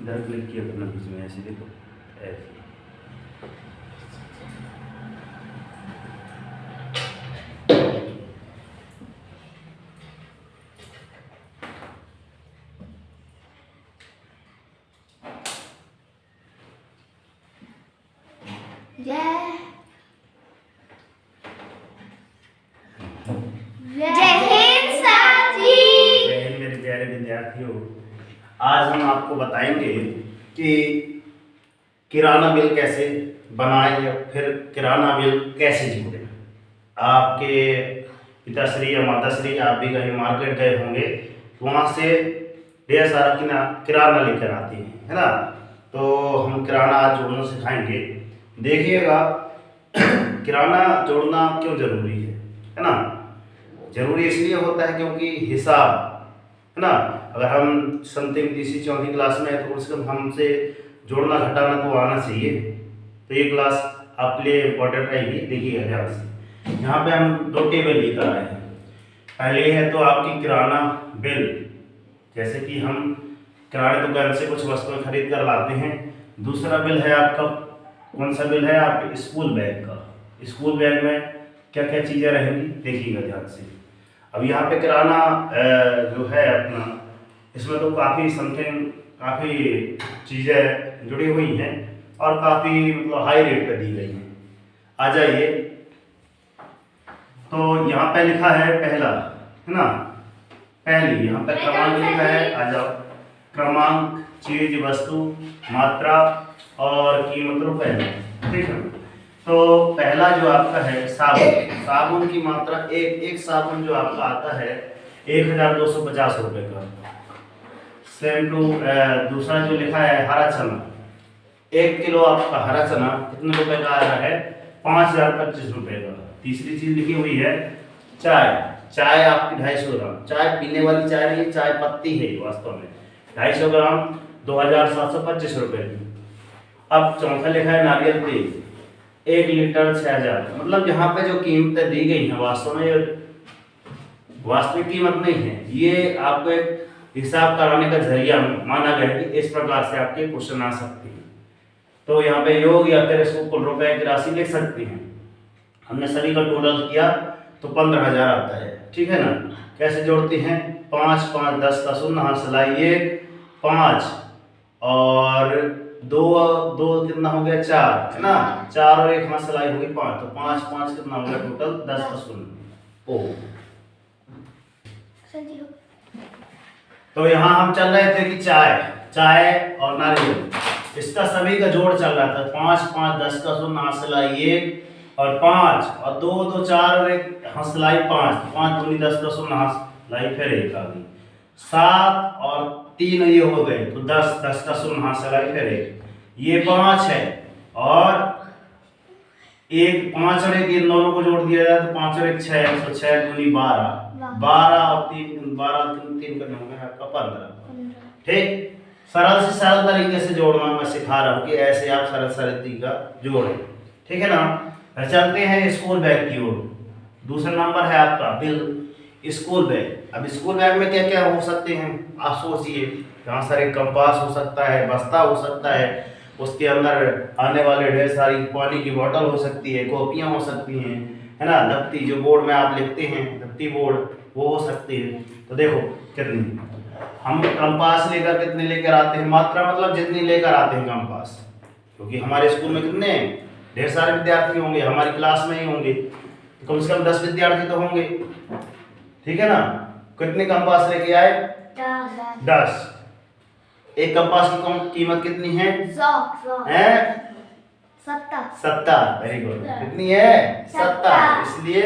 इधर क्लिक किया करना बीच में, ऐसे देखो, ऐसे। जय हिंद सर जी। जय हिंद मेरे प्यारे विद्यार्थियों। आज हम आपको बताएंगे कि किराना बिल कैसे बनाएं या फिर किराना बिल कैसे जोड़ें। आपके पिताश्री या माताश्री आप भी कहीं मार्केट गए होंगे, वहाँ से ढेर सारा किराना लेकर आते हैं, है ना। तो हम किराना आज जोड़ना सिखाएंगे। देखिएगा किराना जोड़ना क्यों जरूरी है ना। जरूरी इसलिए होता है क्योंकि हिसाब, है ना, अगर हम समथिंग तीसरी चौथी क्लास में है तो उसको हमसे जोड़ना घटाना तो आना चाहिए। तो ये क्लास आपके लिए इम्पोर्टेंट रहेगी। देखिएगा ध्यान से, यहाँ पे हम दो टेबल लेकर आए हैं। पहले है तो आपकी किराना बिल, जैसे कि हम किराने दुकान से कुछ वस्तुएं खरीद कर लाते हैं। दूसरा बिल है आपका, कौन सा बिल है, आपके स्कूल बैग का। स्कूल बैग में क्या क्या चीज़ें रहेंगी देखिएगा ध्यान से। अब यहाँ पे किराना जो है अपना, इसमें तो काफ़ी चीज़ें जुड़ी हुई हैं और काफ़ी मतलब हाई रेट पे दी गई हैं। आ जाइए, तो यहाँ पे लिखा है पहला, है ना, पहली यहाँ पे क्रमांक लिखा है। आ जाओ, क्रमांक, चीज, वस्तु, मात्रा और कीमत रुपए में, ठीक है। तो पहला जो आपका है साबुन, साबुन की मात्रा एक साबुन जो आपका आता है 1250 रुपये का। सेम टू दूसरा जो लिखा है हरा चना, 1 किलो आपका हरा चना कितने रुपए का आ रहा है, 5025 रुपये का। तीसरी चीज लिखी हुई है चाय, चाय आपकी 250 ग्राम, चाय पीने वाली चाय नहीं, चाय पत्ती है वास्तव में, 250 ग्राम 2725 रुपये की। अब चौथा लिखा है नारियल तेल, 1 लीटर 6000। मतलब यहाँ पे जो कीमतें दी गई हैं वास्तव में वास्तविक कीमत नहीं है, ये आपको एक हिसाब कराने का जरिया माना गया है कि इस प्रकार से आपके क्वेश्चन आ सकते हैं। तो यहाँ पे योग या फिर इसको कुल रुपए की राशि लिख सकते हैं। हमने सभी का टोटल किया तो 15,000 आता है, ठीक है ना। कैसे जोड़ते हैं, 5 5 10 का शून्य, हाँ सिलाई 1 5 और 2 2 कितना हो गया 4, है ना, 4 और 1 हाँ सिलाई होगी 5, तो 5 5 कितना हो गया टोटल 10 का शून्य। ओ तो यहाँ हम चल रहे थे कि चाय और नारियल, इसका सभी का जोड़ चल रहा था। 5 5 10 का शून्य, हाँ सिलाई 1 और 5 और 2 2 4 और 1 हाँ सिलाई 5, 5 दूनी 10 का शून्य, हाँ सिलाई फिर 1 आ गई, 7 और 3 ये हो गए तो 10 10 का शून्य, हाँ सिलाई फिर 1, ये 5 है और 5 और 1 इन दोनों को जोड़ दिया जाए तो 5 और 1 6, तो 6 दूनी 12, 12 और 3 12 3 करने होंगे आपका 15। ठीक, सरल से सरल तरीके से जोड़ना मैं सिखा रहा हूँ कि ऐसे आप सरल तरीका जोड़ें, ठीक है ना। चलते हैं स्कूल बैग की ओर। दूसरा नंबर है आपका बिल, स्कूल बैग। अब स्कूल बैग में क्या क्या हो सकते हैं आप सोचिए। यहाँ सारे कंपास हो सकता है, बस्ता हो सकता है, उसके अंदर आने वाले ढेर सारी पानी की बोतल हो सकती है, कॉपियाँ हो सकती हैं, है ना, दफ्ती जो बोर्ड में आप लिखते हैं, दफ्ती बोर्ड, वो हो सकती है। तो देखो कितनी हम कंपास लेकर कितने लेकर आते हैं, मात्रा मतलब जितनी लेकर आते हैं कंपास, क्योंकि हमारे स्कूल में कितने ढेर सारे विद्यार्थी होंगे, हमारी क्लास में ही होंगे, कम से कम 10 विद्यार्थी तो होंगे, ठीक है ना। कितने कंपास लेके आए, 10। एक कंपास की कीमत कितनी है, 70। वेरी गुड, कितनी है, 70, इसलिए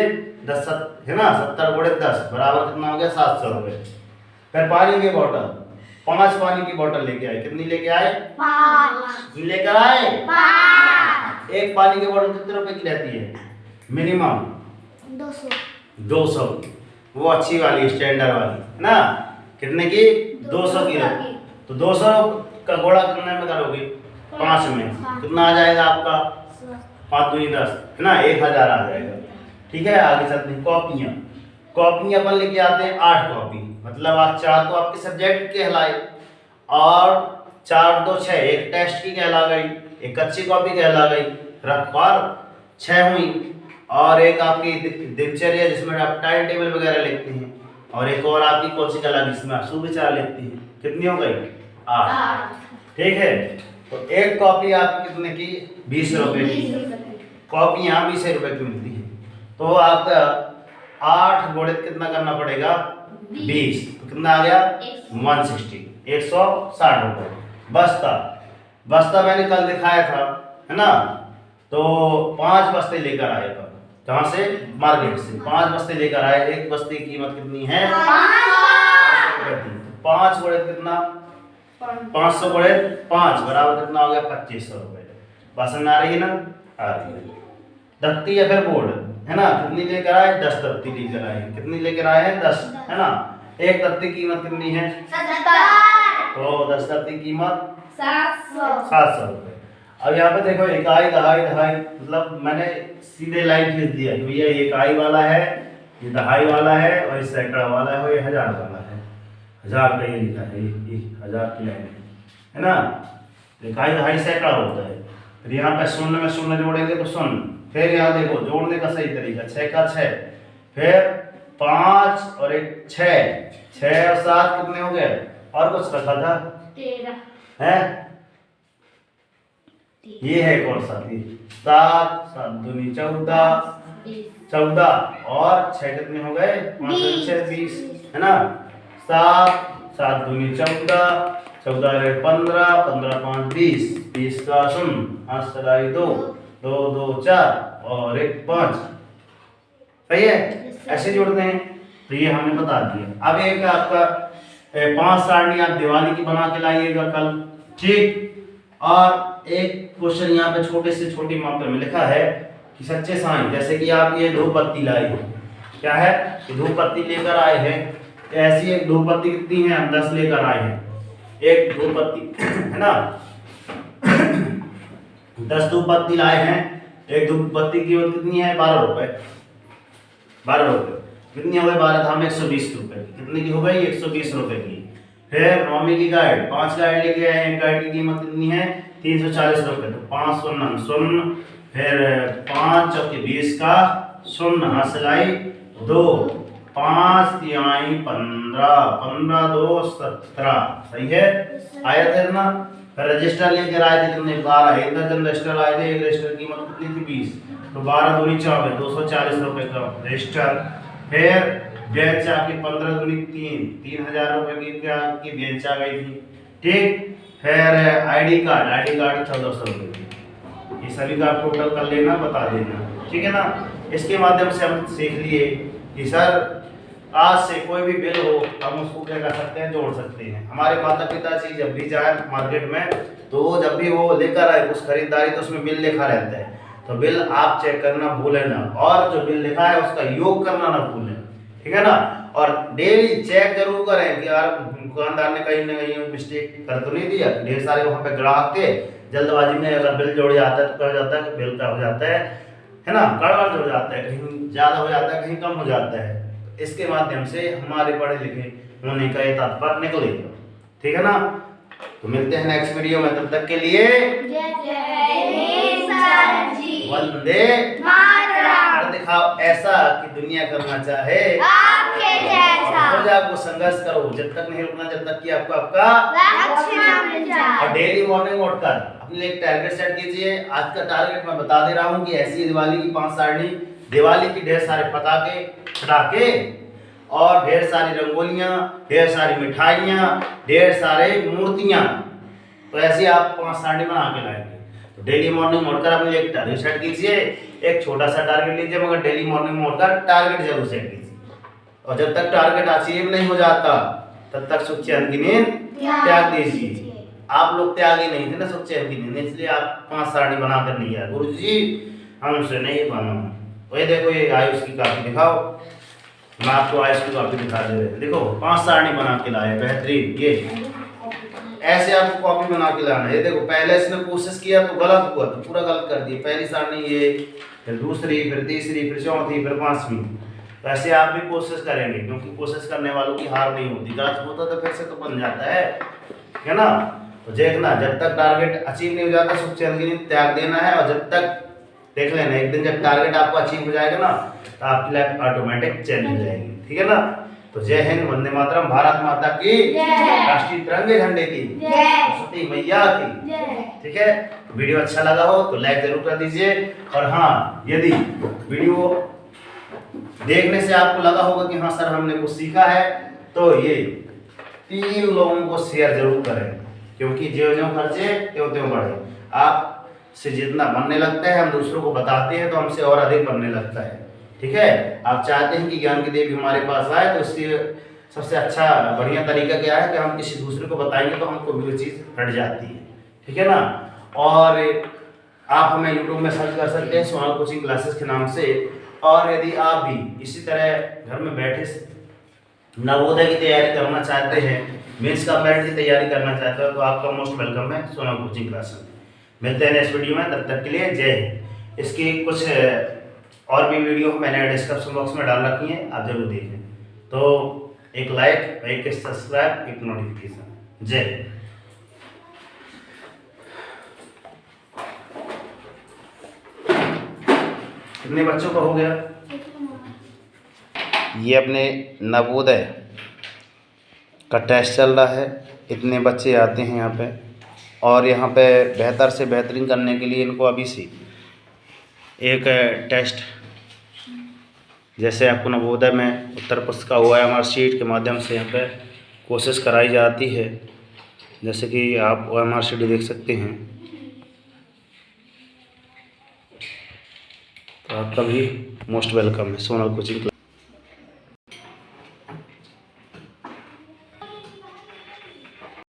10 है ना, 70 गुणे 10 बराबर कितना हो गया, 700 रुपये। फिर पानी की बोतल, 5 पानी की बोतल लेके आए, कितनी लेके आए, 5 लेकर आए, 5। एक पानी की बोतल कितने रुपए की रहती है, मिनिमम 200, वो अच्छी वाली स्टैंडर्ड वाली, है ना, कितने की, 200 की रहती। तो 200 का गुणा कितने में करोगे, 5 में, कितना आ जाएगा आपका, 5 दूनी 10, है ना, 1000 आ जाएगा, ठीक है। आगे चलते हैं, कॉपियाँ अपन लेके आते हैं 8 कॉपी, मतलब आज 4 तो आपके सब्जेक्ट के कहलाए और 4 2 6, एक टेस्ट की कहला गई, एक कच्ची कॉपी कहला गई, रखवार 6 हुई, और एक आपकी दिनचर्या जिसमें आप टाइम टेबल वगैरह लिखते हैं, और एक और आपकी कौन सी कहला जिसमें आप सुविचार लिखते हैं। कितनी हो गई? 8। ठीक है, तो एक कॉपी आपकी कितने की? 20 रुपए की। कॉपी यहाँ 20 रुपए की मिलती है, तो आपका 8 गुणित कितना करना पड़ेगा? 20, तो कितना आ गया? 160, 160 रुपए। बस्ता मैंने कल दिखाया था, है ना, तो 5 बस्ते लेकर आए था। कहाँ से? मार्केट से 5 बस्ते लेकर आए। एक बस्ते की कीमत कितनी है? 5 गुणित कितना? 500 गुणित 5 बराबर कितना हो गया? 2500 रुपए। बात समझ आ रही है ना? आ रही है। दफ्ती या फिर बोर्ड, है ना, कितनी लेकर आए? 10 दफ्ती लेकर आए। कितनी लेकर आए हैं? 10, है ना। एक दफ्ती की कीमत कितनी है? 70। तो 10 दफ्ती की कीमत 700 रुपए। अब यहाँ पे देखो, इकाई दहाई दहाई, मतलब मैंने सीधे लाइन खींच दिया कि भैया ये इकाई वाला है, ये दहाई वाला है, और ये सैकड़ा वाला है, और ये हजार वाला है। 1000 का ये लिखा है, ये 1000 की लाइन है ना। इकाई दहाई सैकड़ा होता है। फिर यहाँ पे शून्य में शून्य जोड़ेंगे तो शून्य। फिर यहाँ देखो जोड़ने का सही तरीका, 6 का 6, फिर 5 और एक 6, 6 और 7 कितने हो गए? और कुछ रखा था? 13 है, ये है कौन सा? 7 7 दूनी 14 और 6 कितने हो गए? 5 6 20, है ना। 7 7 दूनी 14, 14 रे 15, 15 5 20, 20 का शून्य, 5 सगाई 2, 2 2 4 और 1 5। सही है, ऐसे जोड़ते हैं। तो ये हमने बता दिया। अब एक आपका 5 सारणी आप दिवाली की बना के लाइएगा कल, ठीक। और एक क्वेश्चन यहाँ पे छोटे से छोटी मात्रा में लिखा है कि सच्चे साईं, जैसे कि आप ये धूप बत्ती लाई हो, क्या है? धूप बत्ती लेकर आए हैं। ऐसी एक धूप बत्ती कितनी है? हम 10 लेकर आए हैं। एक धूप बत्ती, है ना, 10 धूप बत्ती लाए हैं। एक धूप बत्ती की कीमत कितनी है? 12 रुपए। 12 रुपए कितनी हो गई? 12 धाम 120 रुपए। कितने की हो गई? 120 रुपए की। फिर नौवीं की गाइड, 5 गाइड लेके आए हैं। गाइड की कीमत कितनी है? 340 रुपए। तो 5 शून्य शून्य, फिर 5 चौके 20 का शून्य, हासिलाई 2, 5 तिहाई 15, 15 2 17। सही है, आया था ना। फिर रजिस्टर लेकर आए थे कितने? 12। एक दर्जन रजिस्टर आए थे। एक रजिस्टर की कीमत कितनी थी? 20। तो 12 दूनी 24, 240 रुपए का रजिस्टर। फिर बेंच आपकी 15 दूनी 3, 3000 रुपए की क्या की बेंच आ गई थी, ठीक। फिर आईडी कार्ड 1400 रुपए की। ये सभी का आप टोटल कर लेना, बता देना, ठीक है ना। इसके माध्यम से हम सीख लिए कि सर आज से कोई भी बिल हो हम उसको क्या कर सकते हैं? जोड़ सकते हैं। हमारे माता पिता जी जब भी जाए मार्केट में, तो वो जब भी वो लेकर आए कुछ खरीदारी, तो उसमें बिल लिखा रहता है। तो बिल आप चेक करना भूलें ना, और जो बिल लिखा है उसका योग करना ना भूलें, ठीक है ना। और डेली चेक जरूर करें कि यार दुकानदार ने कहीं ना कहीं मिस्टेक कर तो नहीं दिया। ढेर सारे वहाँ पे ग्राहक थे, जल्दबाजी में अगर बिल जोड़ जाता है तो क्या हो जाता है कि बिल का हो जाता है ना, गड़बड़ हो जाता है, कहीं ज़्यादा हो जाता है, कहीं कम हो जाता है। इसके माध्यम से हमारे पढ़े लिखे होने का ये तात्पर्य निकलेगा, ठीक है ना। तो मिलते हैं नेक्स्ट वीडियो में, तब तक के लिए वंदे मातरम। दिखाओ ऐसा कि दुनिया करना चाहे आपके जैसा। रोज आपको संघर्ष करो, जब तक नहीं रुकना, जब तक कि आपको आपका लक्ष्य ना मिल जाए। और डेली मॉर्निंग उठकर अपने लिए एक टारगेट सेट कीजिए। आज का टारगेट मैं बता दे रहा हूँ कि ऐसी दिवाली की 5 सारणी, दिवाली की ढेर सारे पटाखे और ढेर सारी रंगोलियां, ढेर सारी मिठाइयां, ढेर सारे मूर्तियां। तो ऐसे आप 5 सारणी बना के लाएंगे। तो डेली मॉर्निंग उठकर अपने एक टारगेट सेट कीजिए। एक छोटा सा टारगेट लीजिए, मगर डेली मॉर्निंग में उठकर टारगेट जरूर सेट कीजिए। और जब तक टारगेट अचीव नहीं हो जाता तब तक सुख चैन की नींद त्याग दीजिए। आप लोग त्यागी नहीं थे ना सुख चैन की नींद, इसलिए आप 5 सारणी बनाकर नहीं आए। गुरु जी हमसे नहीं बना। वही देखो, ये आयुष की कॉपी दिखाओ, मैं आपको आयुष की कॉपी दिखा दे रहे। देखो 5 सारणी बना के लाए, बेहतरीन। ये ऐसे आपको कॉपी बना के लाना है। ये देखो, पहले इसने कोशिश किया तो गलत हुआ, तो पूरा गलत कर दिया। पहली सारणी ये, फिर दूसरी, फिर तीसरी, फिर चौथी, फिर 5वीं। तो ऐसे आप भी कोशिश करेंगे, क्योंकि कोशिश करने वालों की हार नहीं होती। गलत होता तो फिर से तो बन जाता है ना। तो देखना, जब तक टारगेट अचीव नहीं हो जाता सुख चैन की नींद त्याग देना है, और जब तक देख लेना, एक दिन जब टारगेट आपको अचीव हो जाएगा ना तो आपकी लाइफ ऑटोमेटिक चेंज हो जाएगी। ठीक है ना। तो जय हिंद, वंदे मातरम, भारत माता की जय। राष्ट्रीय तिरंगे झंडे की जय। सरस्वती मैया की। जय। ठीक है। वीडियो अच्छा लगा हो तो लाइक जरूर कर दीजिए, और हाँ, यदि वीडियो देखने से आपको लगा होगा कि हाँ सर हमने कुछ सीखा है, तो ये 3 लोगों को शेयर जरूर करें, क्योंकि ज्यों-ज्यों खर्चे त्यों-त्यों बढ़े। आप से जितना बनने लगता है, हम दूसरों को बताते हैं तो हमसे और अधिक बनने लगता है। ठीक है। आप चाहते हैं कि ज्ञान की देवी हमारे पास आए, तो इसके सबसे अच्छा बढ़िया तरीका क्या है कि हम किसी दूसरे को बताएंगे तो हमको भी वो चीज़ हट जाती है। ठीक है ना। और आप हमें यूट्यूब में सर्च कर सकते हैं सोनल कोचिंग क्लासेस के नाम से। और यदि आप भी इसी तरह घर में बैठे नवोदय की तैयारी करना चाहते हैं, मेंस का मेरिट की तैयारी करना चाहते हो, तो आपका मोस्ट वेलकम है सोनल कोचिंग क्लासेस में। मिलते हैं नेक्स्ट वीडियो में, तब तक के लिए जय हिंद। इसकी कुछ और भी वीडियो मैंने डिस्क्रिप्शन बॉक्स में डाल रखी हैं, आप जरूर देखें। तो एक लाइक, एक सब्सक्राइब, एक नोटिफिकेशन। जय हिंद। कितने बच्चों का हो गया? ये अपने नवोदय का टेस्ट चल रहा है, इतने बच्चे आते हैं यहाँ पे, और यहाँ पे बेहतर से बेहतरीन करने के लिए इनको अभी से एक टेस्ट, जैसे आपको नवोदय में उत्तर पुस्तिका OMR शीट के माध्यम से यहाँ पे कोशिश कराई जाती है, जैसे कि आप OMR शीट देख सकते हैं। तो आपका भी मोस्ट वेलकम है सोनल कोचिंग।